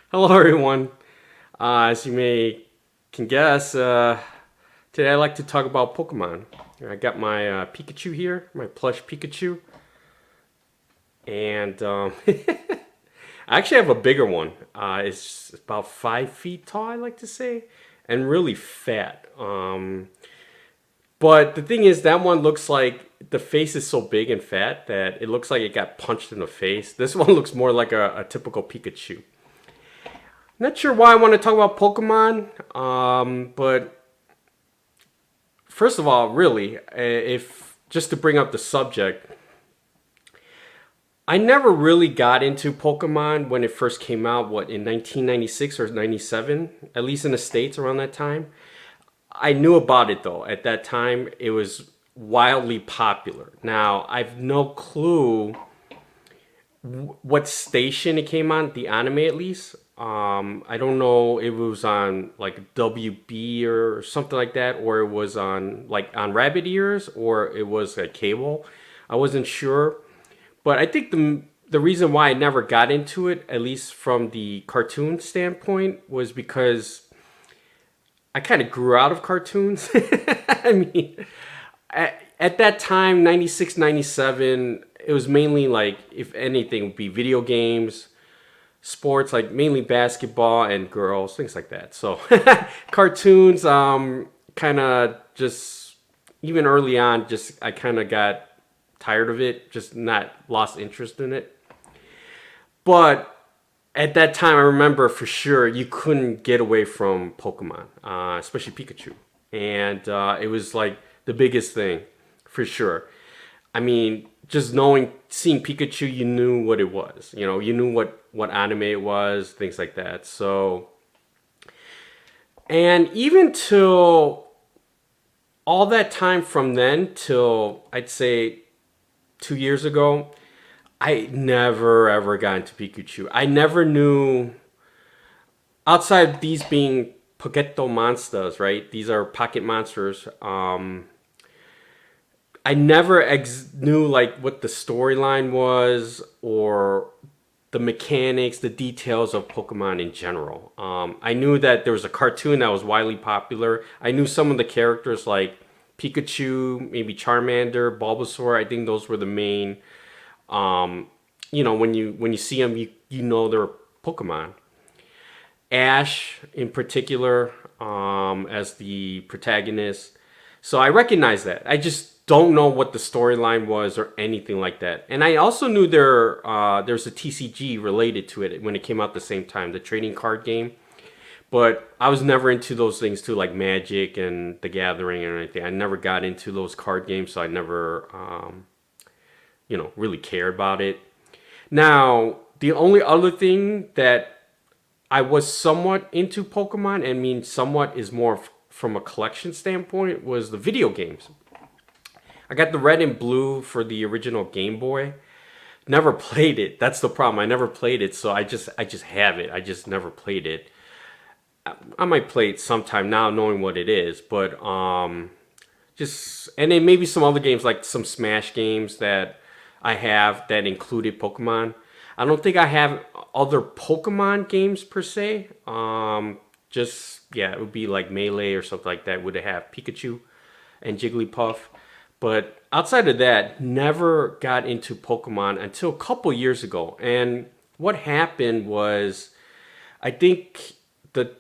Hello, everyone. As you can guess, today I like to talk about Pokemon. I got my Pikachu here, my plush Pikachu, and I actually have a bigger one. It's about 5 feet tall, I like to say, and really fat. But the thing is, that one looks like the face is so big and fat that it looks like it got punched in the face. This one looks more like a typical Pikachu. Not sure why I want to talk about Pokemon, but first of all, really, if just to bring up the subject, I never really got into Pokemon when it first came out, what, in 1996 or 97, at least in the States around that time. I knew about it though. At that time, it was wildly popular. Now, I've no clue what station it came on, the anime at least. I don't know if it was on like WB or something like that, or it was on like on Rabbit Ears, or it was a cable. I wasn't sure, but I think the reason why I never got into it, at least from the cartoon standpoint, was because I kind of grew out of cartoons. I mean, at that time, 96, 97, it was mainly like, if anything, would be video games, sports, like mainly basketball and girls, things like that. So cartoons, kind of just, even early on, just I kind of got tired of it, just not lost interest in it. But at that time, I remember for sure you couldn't get away from Pokemon, especially Pikachu. And it was like the biggest thing for sure. I mean, just seeing Pikachu, you knew what it was. You know, you knew what anime it was, things like that. So, and even till all that time from then till I'd say 2 years ago, I never ever got into Pikachu. I never knew outside these being Poketo monsters, right? These are pocket monsters. I never knew like what the storyline was or the mechanics, the details of Pokemon in general. I knew that there was a cartoon that was widely popular. I knew some of the characters like Pikachu, maybe Charmander, Bulbasaur. I think those were the main. When you see them, you know they're Pokemon. Ash in particular, as the protagonist. So I recognize that. I just don't know what the storyline was or anything like that. And I also knew there's a TCG related to it when it came out the same time, the trading card game. But I was never into those things too, like Magic and The Gathering and anything. I never got into those card games, so I never, really cared about it. Now, the only other thing that I was somewhat into Pokemon, and mean somewhat is more from a collection standpoint, was the video games. I got the red and blue for the original Game Boy. Never played it. That's the problem. I never played it, so I just have it. I just never played it. I might play it sometime now, knowing what it is, but just and then maybe some other games like some Smash games that I have that included Pokemon. I don't think I have other Pokemon games per se. Just yeah, it would be like Melee or something like that. Would have Pikachu and Jigglypuff, but outside of that, never got into Pokemon until a couple years ago. And what happened was, I think the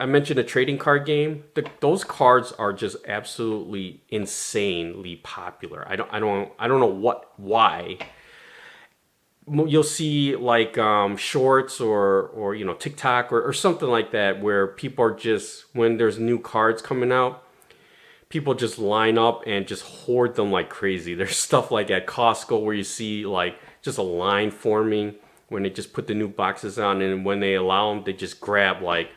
I mentioned a trading card game. Those cards are just absolutely insanely popular. I don't know why. You'll see like shorts or TikTok or something like that where people are just when there's new cards coming out, people just line up and just hoard them like crazy. There's stuff like at Costco where you see like just a line forming when they just put the new boxes on, and when they allow them, they just grab like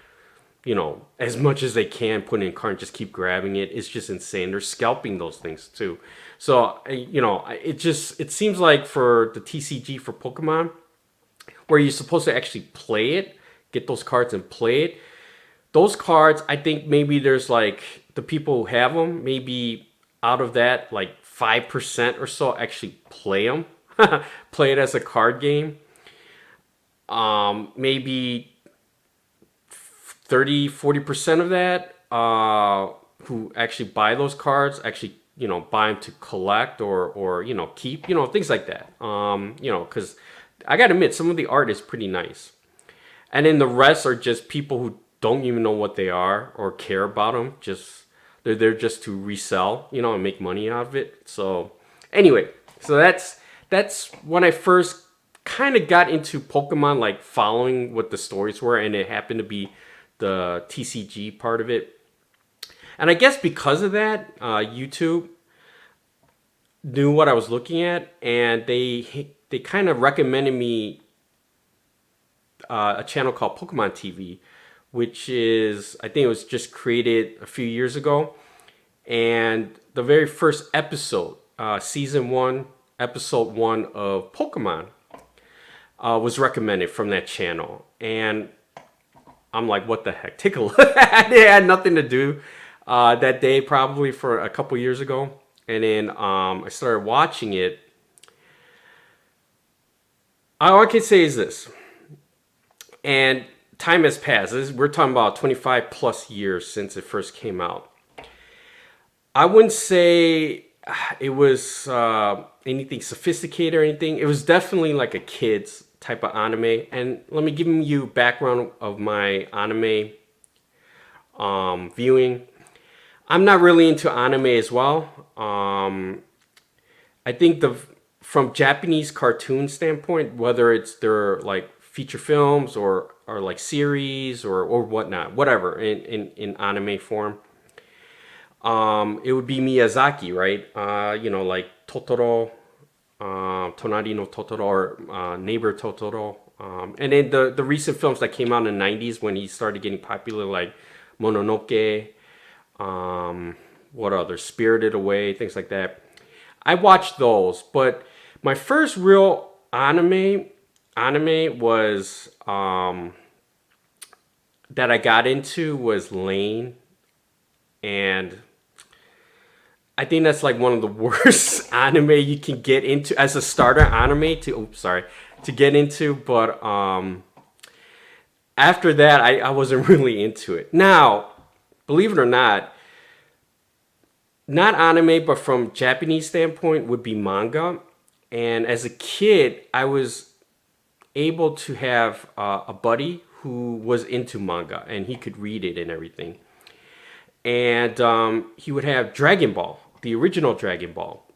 as much as they can, put it in cart and just keep grabbing it. It's just insane. They're scalping those things too. So, it seems like for the TCG for Pokemon, where you're supposed to actually play it, get those cards and play it. Those cards, I think maybe there's like the people who have them, maybe out of that, like 5% or so actually play them, play it as a card game. maybe 30-40% of that who actually buy those cards actually buy them to collect or keep, things like that. Because I gotta admit, some of the art is pretty nice. And then the rest are just people who don't even know what they are or care about them. Just they're there just to resell, and make money out of it. So anyway, so that's when I first kind of got into Pokemon, like following what the stories were, and it happened to be the TCG part of it. And I guess because of that, YouTube knew what I was looking at, and they kind of recommended me a channel called Pokemon TV, which is, I think it was just created a few years ago. And the very first episode, season 1, episode 1 of Pokemon, was recommended from that channel. And I'm like, what the heck? Take a look. I had nothing to do that day, probably for a couple years ago. And then I started watching it. All I can say is this. And time has passed. We're talking about 25 plus years since it first came out. I wouldn't say it was anything sophisticated or anything. It was definitely like a kid's type of anime. And let me give you background of my anime viewing. I'm not really into anime as well. I think from Japanese cartoon standpoint, whether it's their like feature films or like series or whatnot, whatever in anime form, it would be Miyazaki, right? Like Totoro, Tonari no Totoro, or Neighbor Totoro. And then the recent films that came out in the 90s when he started getting popular, like Mononoke, what other, Spirited Away, things like that. I watched those, but my first real anime was that I got into was Lane, and I think that's like one of the worst anime you can get into as a starter anime to get into. But after that, I wasn't really into it. Now, believe it or not anime, but from Japanese standpoint would be manga. And as a kid, I was able to have a buddy who was into manga and he could read it and everything. And he would have Dragon Ball, the original Dragon Ball.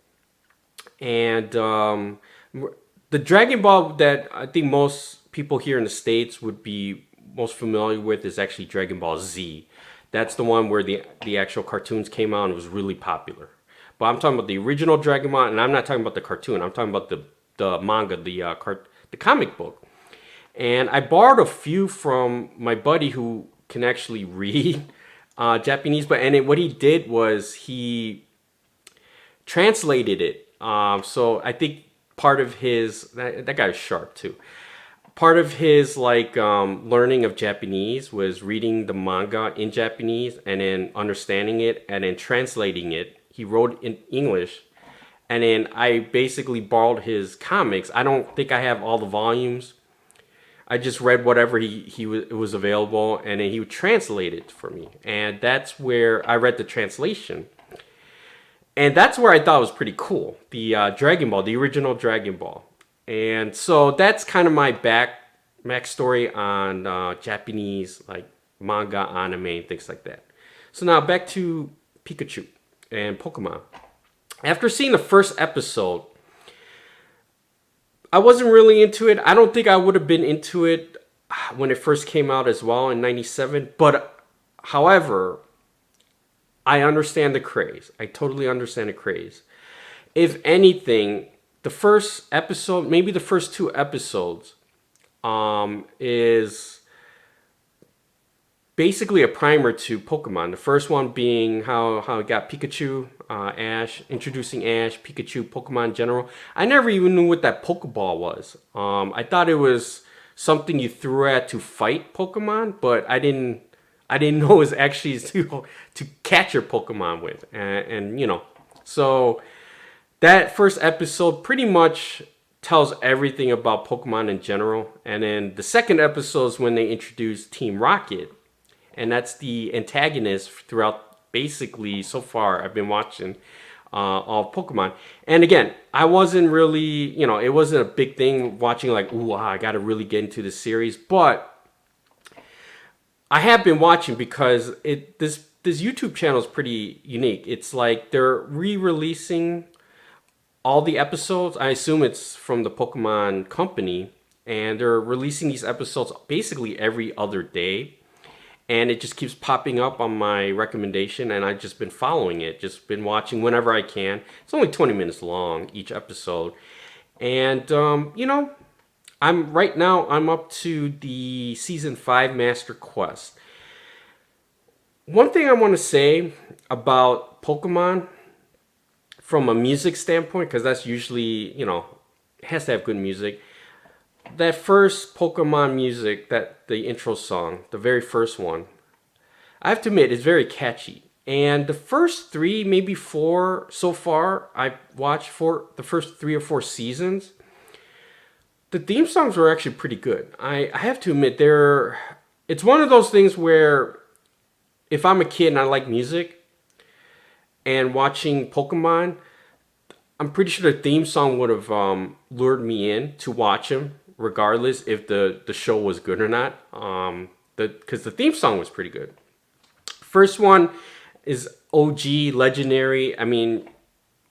And the Dragon Ball that I think most people here in the States would be most familiar with is actually Dragon Ball Z. That's the one where the actual cartoons came out and was really popular. But I'm talking about the original Dragon Ball, and I'm not talking about the cartoon. I'm talking about the manga, the comic book. And I borrowed a few from my buddy who can actually read Japanese, what he did was he translated it. So I think part of his that guy's sharp too. Part of his learning of Japanese was reading the manga in Japanese and then understanding it and then translating it. He wrote in English, and then I basically borrowed his comics. I don't think I have all the volumes. I just read whatever it was available, and then he would translate it for me. And that's where I read the translation. And that's where I thought it was pretty cool. The Dragon Ball, the original Dragon Ball. And so that's kind of my backstory on Japanese manga, anime, and things like that. So now back to Pikachu and Pokemon. After seeing the first episode, I wasn't really into it. I don't think I would have been into it when it first came out as well in '97. But however, I understand the craze. I totally understand the craze. If anything, the first episode, maybe the first 2 episodes, is basically a primer to Pokemon. The first one being how it got Pikachu, Ash, introducing Ash, Pikachu, Pokemon in general. I never even knew what that Pokeball was. I thought it was something you threw at to fight Pokemon, but I didn't know it was actually to catch your Pokemon with. And so that first episode pretty much tells everything about Pokemon in general. And then the second episode is when they introduce Team Rocket, and that's the antagonist throughout basically so far I've been watching all Pokemon. And again, I wasn't really, it wasn't a big thing watching like, ooh, I got to really get into the series, but I have been watching because this YouTube channel is pretty unique. It's like they're re-releasing all the episodes. I assume it's from the Pokemon company, and they're releasing these episodes basically every other day. And it just keeps popping up on my recommendation, and I've just been following it, just been watching whenever I can. It's only 20 minutes long each episode, and I'm up to the season 5 Master Quest. One thing I want to say about Pokemon from a music standpoint, because that's usually, it has to have good music. That first Pokemon music, the intro song, the very first one, I have to admit, it's very catchy. And the first 3, maybe 4 so far, I've watched for the first 3 or 4 seasons. The theme songs were actually pretty good. I have to admit, it's one of those things where if I'm a kid and I like music and watching Pokemon, I'm pretty sure the theme song would have lured me in to watch them, regardless if the show was good or not. Because the theme song was pretty good. First one is OG, legendary. I mean,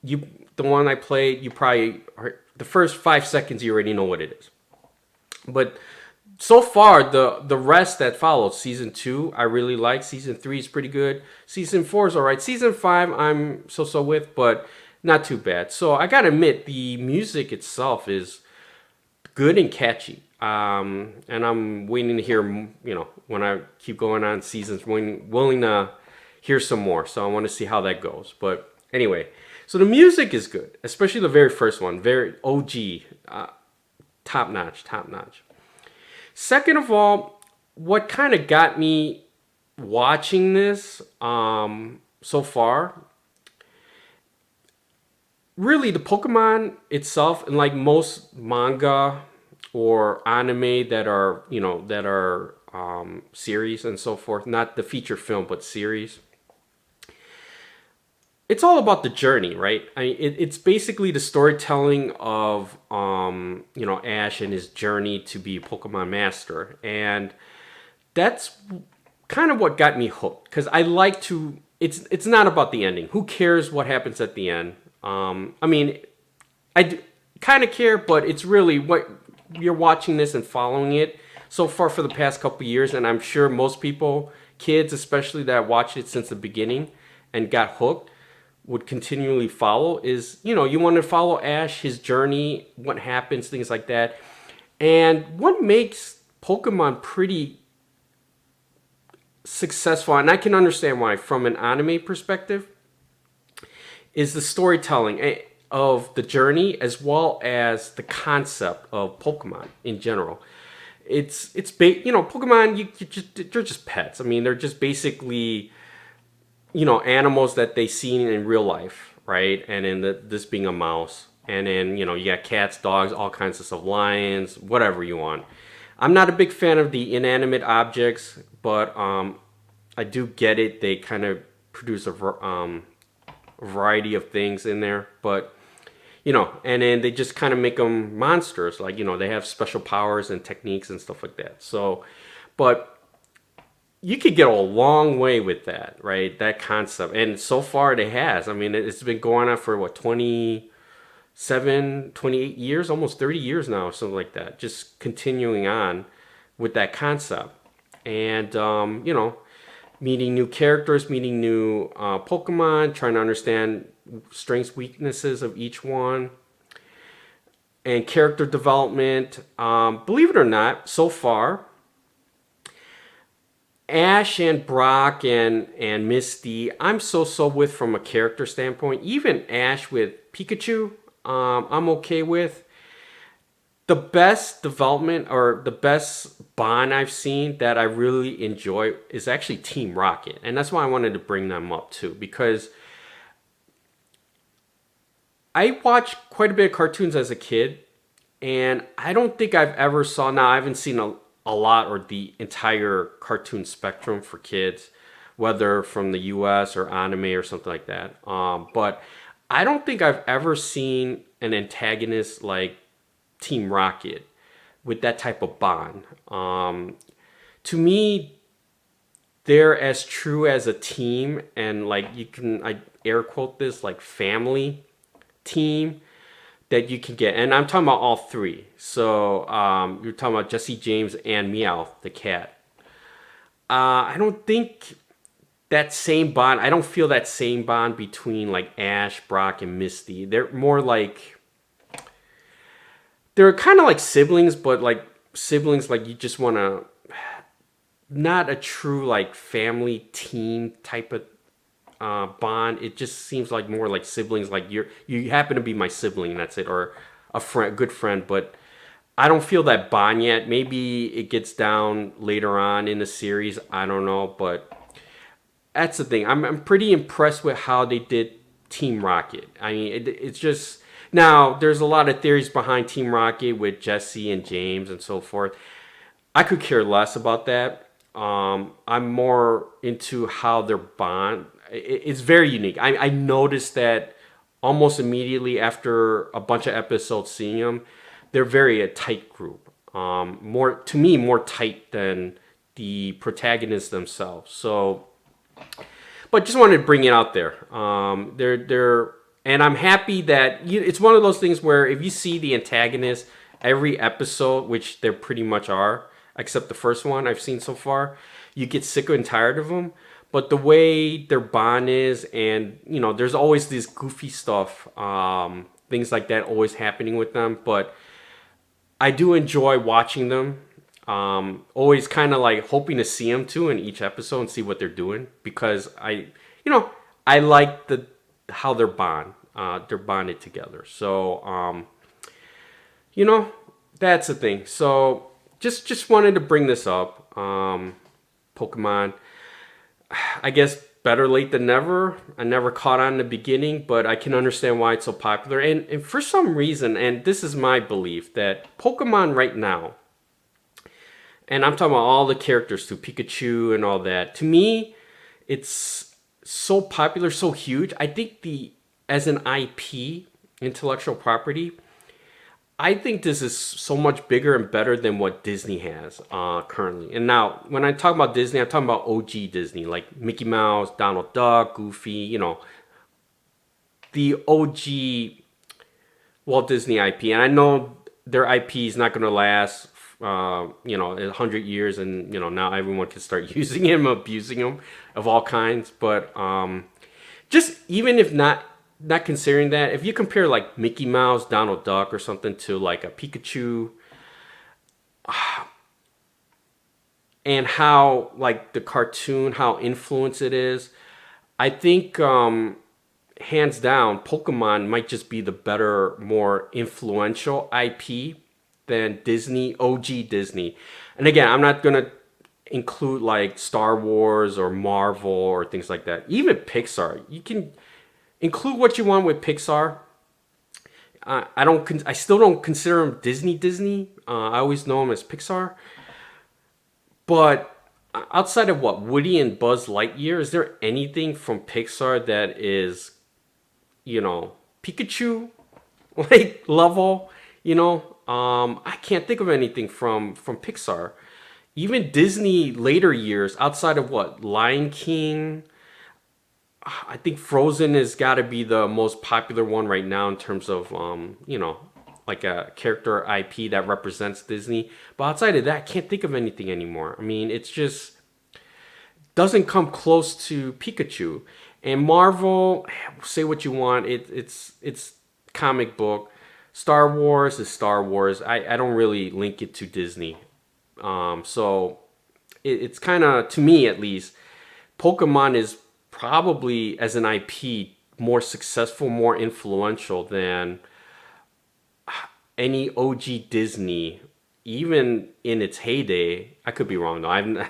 the one I played, you probably the first 5 seconds you already know what it is. But so far, the rest that followed, season 2, I really like. Season 3 is pretty good. Season 4 is all right. Season 5, I'm so with, but not too bad. So I gotta admit, the music itself is good and catchy. And I'm waiting to hear, when I keep going on seasons, willing to hear some more. So I want to see how that goes. But anyway, so the music is good, especially the very first one, very OG, top notch. Second of all, what kind of got me watching this so far, really the Pokemon itself, and like most manga or anime that are series and so forth, not the feature film but series, it's all about the journey, right? It's basically the storytelling of Ash and his journey to be a Pokemon master, and that's kind of what got me hooked, because I like to. It's not about the ending. Who cares what happens at the end? I mean, I kind of care, but it's really what you're watching this and following it so far for the past couple years, and I'm sure most people, kids especially, that watched it since the beginning and got hooked, would continually follow. Is you want to follow Ash, his journey, what happens, things like that. And what makes Pokemon pretty successful, and I can understand why from an anime perspective, is the storytelling of the journey as well as the concept of Pokemon in general. Pokemon, they're just pets. I mean, they're just basically animals that they seen in real life, right? And then this being a mouse, and then you got cats, dogs, all kinds of stuff, lions, whatever you want. I'm not a big fan of the inanimate objects, but I do get it. They kind of produce a variety of things in there, but and then they just kind of make them monsters, like they have special powers and techniques and stuff like that. So, but you could get a long way with that, right? That concept, and so far it has. I mean, it's been going on for what, 27, 28 years, almost 30 years now, something like that. Just continuing on with that concept, and meeting new characters, meeting new Pokemon, trying to understand strengths, weaknesses of each one, and character development. Believe it or not, so far, Ash and Brock and Misty, I'm so with from a character standpoint. Even Ash with Pikachu, I'm okay with. The best development or the best bond I've seen that I really enjoy is actually Team Rocket. And that's why I wanted to bring them up too, because I watched quite a bit of cartoons as a kid, And I don't think I've ever saw, now I haven't seen a lot or the entire cartoon spectrum for kids, whether from the US or anime or something like that. But I don't think I've ever seen an antagonist like Team Rocket with that type of bond. To me, they're as true as a team, and like you can, I air quote this, like family team that you can get. And I'm talking about all three. So you're talking about Jesse James and Meow, the cat. I don't think that same bond, I don't feel that same bond between like Ash, Brock, and Misty. They're more like, they're kind of like siblings, but like siblings, like you just want to, not a true like family team type of bond. It just seems like more like siblings. Like you happen to be my sibling, and that's it, or a friend, good friend. But I don't feel that bond yet. Maybe it gets down later on in the series. I don't know, but that's the thing. I'm pretty impressed with how they did Team Rocket. I mean, it's just, now there's a lot of theories behind Team Rocket with Jesse and James and so forth. I could care less about that. I'm more into how their bond. It's very unique. I noticed that almost immediately after a bunch of episodes seeing them, they're very a tight group. More, to me, more tight than the protagonists themselves. So, but just wanted to bring it out there. And I'm happy that it's one of those things where if you see the antagonist every episode, which there pretty much are, except the first one I've seen so far, you get sick and tired of them. But the way their bond is, and there's always this goofy stuff, things like that always happening with them. But I do enjoy watching them. Always kind of like hoping to see them too in each episode and see what they're doing, because I like how they're bonded together. So that's the thing. So just wanted to bring this up. Pokemon, I guess better late than never. I never caught on in the beginning, but I can understand why it's so popular. And for some reason, and this is my belief, that Pokemon right now, and I'm talking about all the characters too, Pikachu and all that, to me, it's so popular, so huge. I think as an IP, intellectual property, I think this is so much bigger and better than what Disney has currently. And now, when I talk about Disney, I'm talking about OG Disney, like Mickey Mouse, Donald Duck, Goofy, the OG Walt Disney IP. And I know their IP is not going to last, 100 years, and now everyone can start using him, abusing him of all kinds. But just even if not considering that, if you compare like Mickey Mouse, Donald Duck, or something to like a Pikachu, and how like the cartoon, how influenced it is, I think hands down, Pokemon might just be the better, more influential IP than Disney, OG Disney. And again, I'm not gonna include like Star Wars or Marvel or things like that. Even Pixar, you can include what you want with Pixar. I still don't consider them Disney. I always know them as Pixar. But outside of what, Woody and Buzz Lightyear, is there anything from Pixar that is, Pikachu like level? I can't think of anything from Pixar. Even Disney later years, outside of what, Lion King. I think Frozen has got to be the most popular one right now in terms of, like a character IP that represents Disney. But outside of that, I can't think of anything anymore. I mean, it's just doesn't come close to Pikachu. And Marvel, say what you want, it's comic book. Star Wars is Star Wars. I don't really link it to Disney. So it's kind of, to me at least, Pokemon is probably as an IP more successful, more influential than any OG Disney, even in its heyday. I could be wrong though.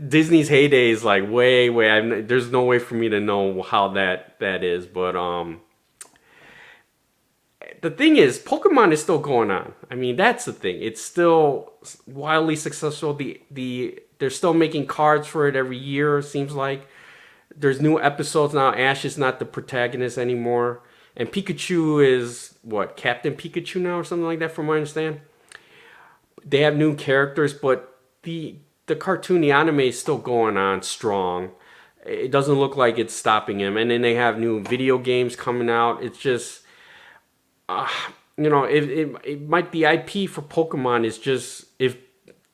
Disney's heyday is like way. There's no way for me to know how that is, but the thing is, Pokemon is still going on. I mean, that's the thing. It's still wildly successful. They're still making cards for it every year. It seems like there's new episodes now. Ash is not the protagonist anymore, and Pikachu is what, Captain Pikachu now or something like that, from what I understand. They have new characters, but the cartoon, the anime is still going on strong. It doesn't look like it's stopping him. And then they have new video games coming out. It's just, it might, the IP for Pokemon is just, if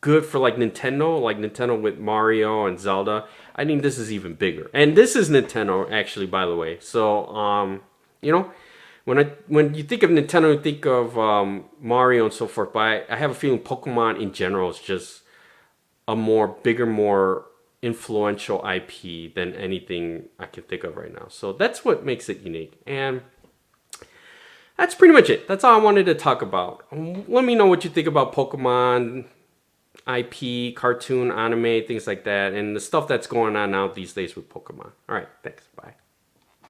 good for like Nintendo with Mario and Zelda. I think this is even bigger. And this is Nintendo, actually, by the way. So, you know, when you think of Nintendo, you think of Mario and so forth. But I have a feeling Pokemon in general is just a more influential IP than anything I can think of right now. So that's what makes it unique. And that's pretty much it. That's all I wanted to talk about. Let me know what you think about Pokemon, IP, cartoon, anime, things like that, and the stuff that's going on now these days with Pokemon. All right, thanks. Bye.